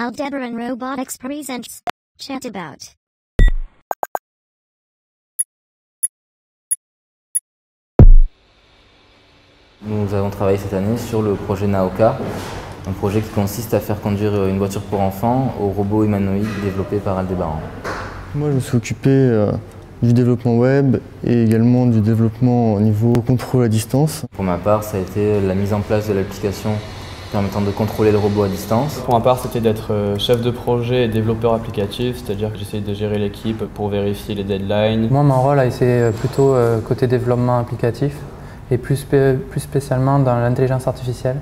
Aldebaran Robotics presents Chatabout. Nous avons travaillé cette année sur le projet Naoka, un projet qui consiste à faire conduire une voiture pour enfants au robot humanoïde développé par Aldebaran. Moi, je me suis occupé du développement web et également du développement au niveau contrôle à distance. Pour ma part, ça a été la mise en place de l'application permettant de contrôler le robot à distance. Pour ma part, c'était d'être chef de projet et développeur applicatif, c'est-à-dire que j'essayais de gérer l'équipe pour vérifier les deadlines. Moi, mon rôle a été plutôt côté développement applicatif et plus spécialement dans l'intelligence artificielle.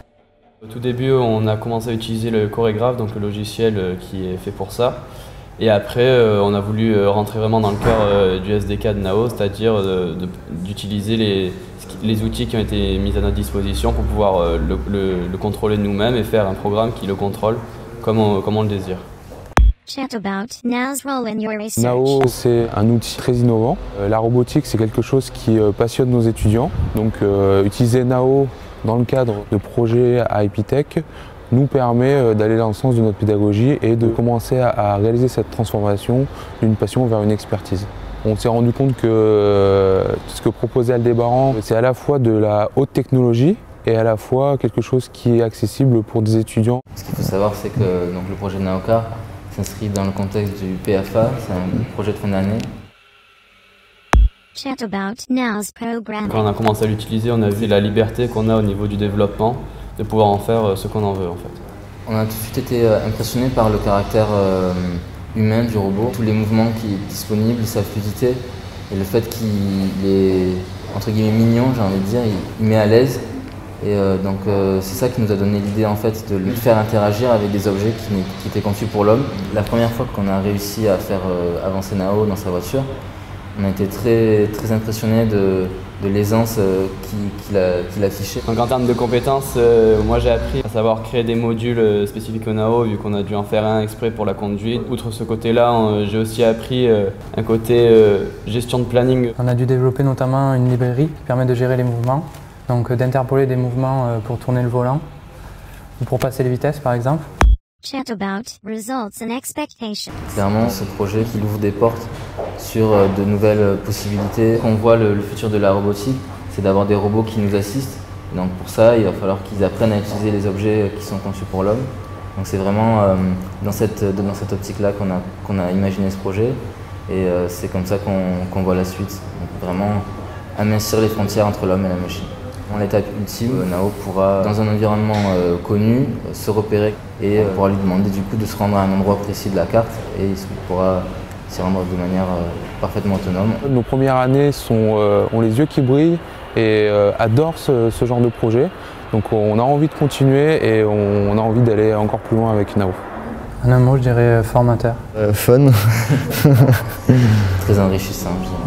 Au tout début, on a commencé à utiliser le chorégraphe, donc le logiciel qui est fait pour ça. Et après, on a voulu rentrer vraiment dans le cœur du SDK de Nao, c'est-à-dire d'utiliser les outils qui ont été mis à notre disposition pour pouvoir le contrôler nous-mêmes et faire un programme qui le contrôle comme on le désire. Nao, c'est un outil très innovant. La robotique, c'est quelque chose qui passionne nos étudiants. Donc, utiliser Nao dans le cadre de projets à Epitech nous permet d'aller dans le sens de notre pédagogie et de commencer à réaliser cette transformation d'une passion vers une expertise. On s'est rendu compte que ce que proposait Aldebaran, c'est à la fois de la haute technologie et à la fois quelque chose qui est accessible pour des étudiants. Ce qu'il faut savoir, c'est que le projet Naoka s'inscrit dans le contexte du PFA, c'est un projet de fin d'année. Quand on a commencé à l'utiliser, on a vu la liberté qu'on a au niveau du développement, de pouvoir en faire ce qu'on en veut en fait. On a tout de suite été impressionné par le caractère humain du robot, tous les mouvements qui sont disponibles, sa fluidité et le fait qu'il est entre guillemets mignon, j'ai envie de dire, il met à l'aise. Et c'est ça qui nous a donné l'idée en fait de le faire interagir avec des objets qui étaient conçus pour l'homme. La première fois qu'on a réussi à faire avancer Nao dans sa voiture, on a été très impressionnés de l'aisance qu'il affichait. Donc en termes de compétences, moi j'ai appris à savoir créer des modules spécifiques au Nao, vu qu'on a dû en faire un exprès pour la conduite. Outre ce côté-là, j'ai aussi appris un côté gestion de planning. On a dû développer notamment une librairie qui permet de gérer les mouvements, donc d'interpoler des mouvements pour tourner le volant ou pour passer les vitesses par exemple. Clairement, ce projet qui ouvre des portes sur de nouvelles possibilités. On voit le futur de la robotique, c'est d'avoir des robots qui nous assistent. Donc pour ça, il va falloir qu'ils apprennent à utiliser les objets qui sont conçus pour l'homme. Donc c'est vraiment dans cette optique-là qu'on a imaginé ce projet. Et c'est comme ça qu'on voit la suite. Donc vraiment amincir les frontières entre l'homme et la machine. En l'étape ultime, Nao pourra, dans un environnement connu, se repérer et pourra lui demander du coup de se rendre à un endroit précis de la carte et il pourra s'y rendre de manière parfaitement autonome. Nos premières années ont les yeux qui brillent et adorent ce genre de projet. Donc on a envie de continuer et on a envie d'aller encore plus loin avec Nao. En un mot, je dirais formateur. Fun. Très enrichissant, je dirais.